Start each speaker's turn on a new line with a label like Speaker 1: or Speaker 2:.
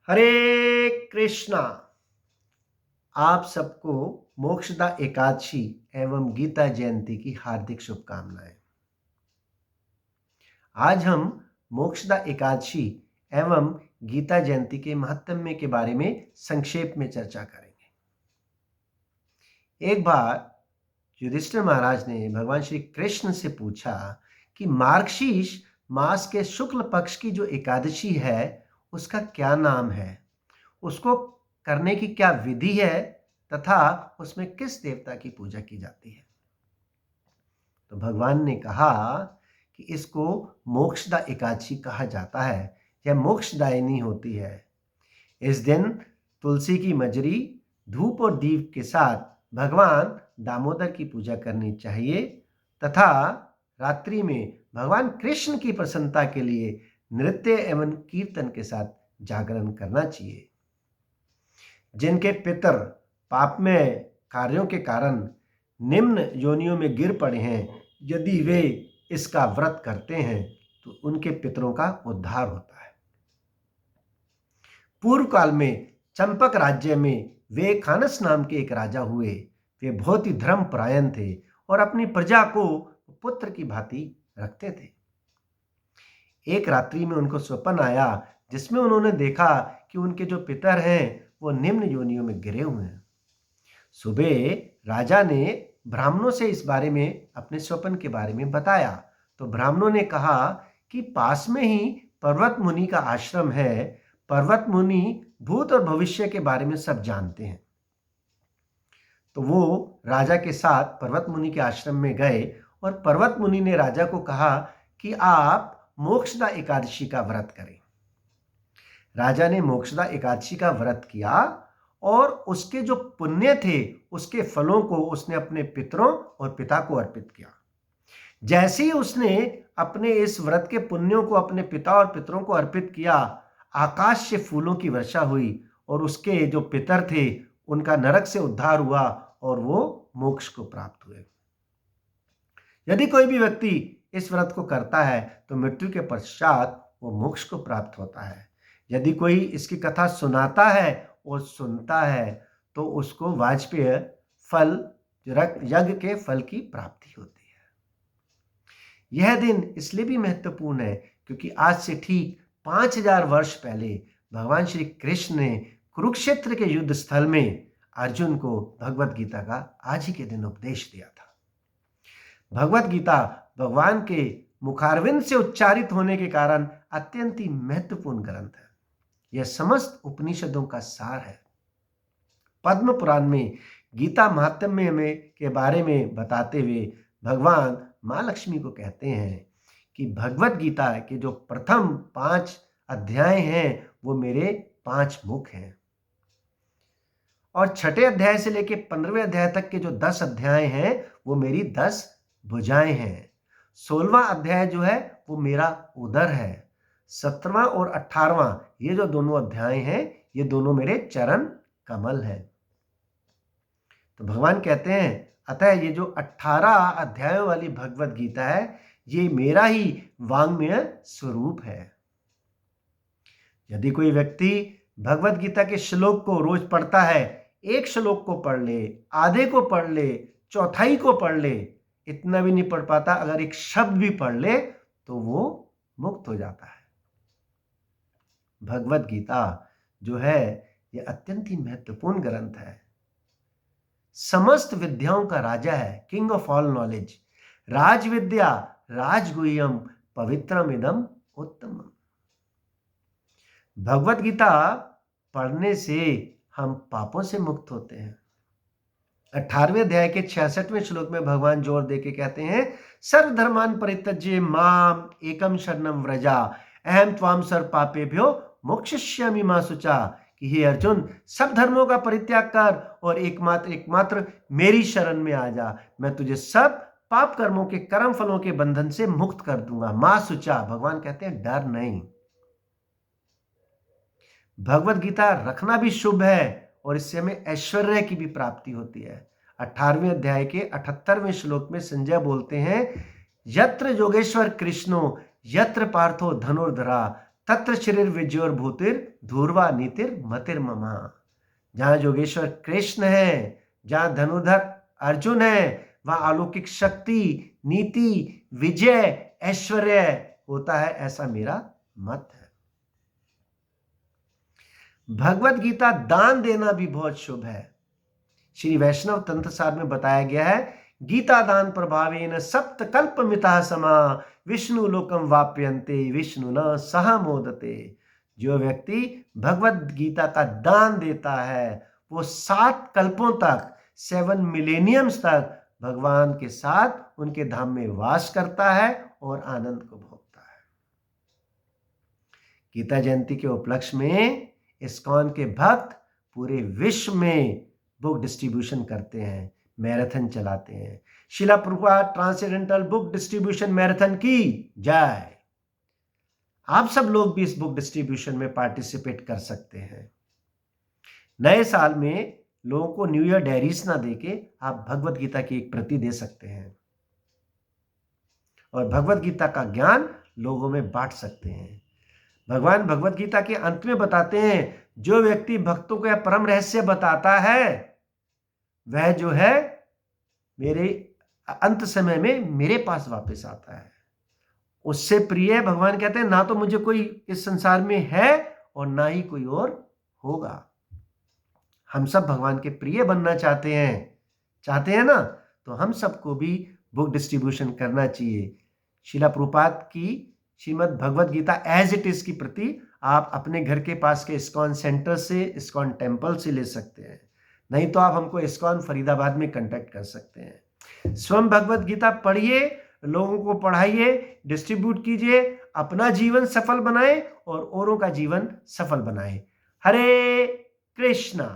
Speaker 1: हरे कृष्णा। आप सबको मोक्षदा एकादशी एवं गीता जयंती की हार्दिक शुभकामनाएं। आज हम मोक्षदा एकादशी एवं गीता जयंती के महात्म्य के बारे में संक्षेप में चर्चा करेंगे। एक बार युधिष्ठिर महाराज ने भगवान श्री कृष्ण से पूछा कि मार्गशीर्ष मास के शुक्ल पक्ष की जो एकादशी है उसका क्या नाम है, उसको करने की क्या विधि है तथा उसमें किस देवता की पूजा की जाती है। तो भगवान ने कहा कि इसको मोक्षदा एकादशी कहा जाता है। यह मोक्षदायिनी होती है। इस दिन तुलसी की मजरी, धूप और दीप के साथ भगवान दामोदर की पूजा करनी चाहिए तथा रात्रि में भगवान कृष्ण की प्रसन्नता के लिए नृत्य एवं कीर्तन के साथ जागरण करना चाहिए। जिनके पितर पापमय कार्यों के कारण निम्न योनियों में गिर पड़े हैं, यदि वे इसका व्रत करते हैं तो उनके पितरों का उद्धार होता है। पूर्व काल में चंपक राज्य में वे खानस नाम के एक राजा हुए। वे बहुत ही धर्मपरायण थे और अपनी प्रजा को पुत्र की भांति रखते थे। एक रात्रि में उनको स्वप्न आया जिसमें उन्होंने देखा कि उनके जो पितर हैं वो निम्न योनियों में गिरे हुए हैं। सुबह राजा ने ब्राह्मणों से इस बारे में, अपने स्वप्न के बारे में बताया तो ब्राह्मणों ने कहा कि पास में ही पर्वत मुनि का आश्रम है। पर्वत मुनि भूत और भविष्य के बारे में सब जानते हैं। तो वो राजा के साथ पर्वत मुनि के आश्रम में गए और पर्वत मुनि ने राजा को कहा कि आप मोक्षदा एकादशी का व्रत करें। राजा ने मोक्षदा एकादशी का व्रत किया और उसके जो पुण्य थे उसके फलों को उसने अपने पितरों और पिता को अर्पित किया। जैसे ही उसने अपने इस व्रत के पुण्यों को अपने पिता और पितरों को अर्पित किया, आकाश से फूलों की वर्षा हुई और उसके जो पितर थे उनका नरक से उद्धार हुआ और वो मोक्ष को प्राप्त हुए। यदि कोई भी व्यक्ति इस व्रत को करता है तो मृत्यु के पश्चात वो मोक्ष को प्राप्त होता है। यदि कोई इसकी कथा सुनाता है और सुनता है तो उसको वाजपेय फल, यज्ञ के फल की प्राप्ति होती है। यह दिन इसलिए भी महत्वपूर्ण है क्योंकि आज से ठीक 5000 वर्ष पहले भगवान श्री कृष्ण ने कुरुक्षेत्र के युद्ध स्थल में अर्जुन को भगवत गीता का आज ही के दिन उपदेश दिया था। भगवत गीता भगवान के मुखारविंद से उच्चारित होने के कारण अत्यंत ही महत्वपूर्ण ग्रंथ है। यह समस्त उपनिषदों का सार है। पद्म पुराण में गीता महात्म्य में के बारे में बताते हुए भगवान मां लक्ष्मी को कहते हैं कि भगवत गीता के जो प्रथम 5 अध्याय हैं वो मेरे 5 मुख हैं और छठे अध्याय से लेकर 15वें अध्याय तक के जो 10 अध्याय हैं वो मेरी 10 भुजाएं हैं। 16वां अध्याय जो है वो मेरा उदर है। 17वां और 18वां ये जो दोनों अध्याय हैं ये दोनों मेरे चरण कमल हैं। तो भगवान कहते हैं अतः ये जो 18 अध्यायों वाली भगवत गीता है ये मेरा ही वांग्मय स्वरूप है। यदि कोई व्यक्ति भगवत गीता के श्लोक को रोज पढ़ता है, एक श्लोक को पढ़ ले, आधे को पढ़ ले, चौथाई को पढ़ ले, इतना भी नहीं पढ़ पाता, अगर एक शब्द भी पढ़ ले तो वो मुक्त हो जाता है। भगवत गीता जो है ये अत्यंत ही महत्वपूर्ण ग्रंथ है। समस्त विद्याओं का राजा है, किंग ऑफ ऑल नॉलेज। राज विद्या राजगुह्यम पवित्रमिदम उत्तमम। भगवत गीता पढ़ने से हम पापों से मुक्त होते हैं। 18वें अध्याय के 66वें श्लोक में भगवान जोर देके कहते हैं सर्वधर्मान परित्यज्य माम एकम शरणम व्रजा अहम त्वाम सर्व पापेभ्यो मोक्षयिष्यामि मा शुचा कि हे अर्जुन सब धर्मों का परित्याग कर और एकमात्र मेरी शरण में आ जा, मैं तुझे सब पाप कर्मों के कर्म फलों के बंधन से मुक्त कर दूंगा। मा शुचा, भगवान कहते हैं डर नहीं। भगवत गीता रखना भी शुभ है और इससे हमें ऐश्वर्य की भी प्राप्ति होती है। 18वें अध्याय के 78वें श्लोक में संजय बोलते हैं यत्र योगेश्वर कृष्णो यत्र पार्थो धनुर्धरा तत्र शरीर विजयोर भूतिर धूर्वा नीतिर मतिर ममा। जहां योगेश्वर कृष्ण है, जहां धनुधर अर्जुन है, वहां अलौकिक शक्ति, नीति, विजय, ऐश्वर्य होता है, ऐसा मेरा मत है। भगवत गीता दान देना भी बहुत शुभ है। श्री वैष्णव तंत्र सार में बताया गया है, गीता दान प्रभावेन सप्त कल्प मिता समा विष्णु लोकम वाप्यन्ते विष्णु न सह मोदते। जो व्यक्ति भगवत गीता का दान देता है वो 7 कल्पों तक, 7 मिलेनियम्स तक भगवान के साथ उनके धाम में वास करता है और आनंद को भोगता है। गीता जयंती के उपलक्ष्य में इस्कॉन के भक्त पूरे विश्व में बुक डिस्ट्रीब्यूशन करते हैं, मैराथन चलाते हैं। शिला Prabhupada transcendental book distribution marathon की जय। आप सब लोग भी इस बुक डिस्ट्रीब्यूशन में पार्टिसिपेट कर सकते हैं। नए साल में लोगों को न्यू ईयर डायरीज ना देके आप भगवत गीता की एक प्रति दे सकते हैं और भगवत गीता का ज्ञान लोगों में बांट सकते हैं। भगवान भगवत गीता के अंत में बताते हैं, जो व्यक्ति भक्तों को यह परम रहस्य बताता है वह जो है मेरे अंत समय में मेरे पास वापस आता है। उससे प्रिय भगवान कहते हैं ना तो मुझे कोई इस संसार में है और ना ही कोई और होगा। हम सब भगवान के प्रिय बनना चाहते हैं ना, तो हम सबको भी बुक डिस्ट्रीब्यूशन करना चाहिए। शिला प्रभुपाद की Shrimad Bhagavad Gita as it is की प्रति आप अपने घर के पास के इस्कॉन सेंटर से, इस्कॉन टेम्पल से ले सकते हैं, नहीं तो आप हमको इस्कॉन फरीदाबाद में कांटेक्ट कर सकते हैं। स्वयं भगवत गीता पढ़िए, लोगों को पढ़ाइए, डिस्ट्रीब्यूट कीजिए, अपना जीवन सफल बनाए और औरों का जीवन सफल बनाए। हरे कृष्णा।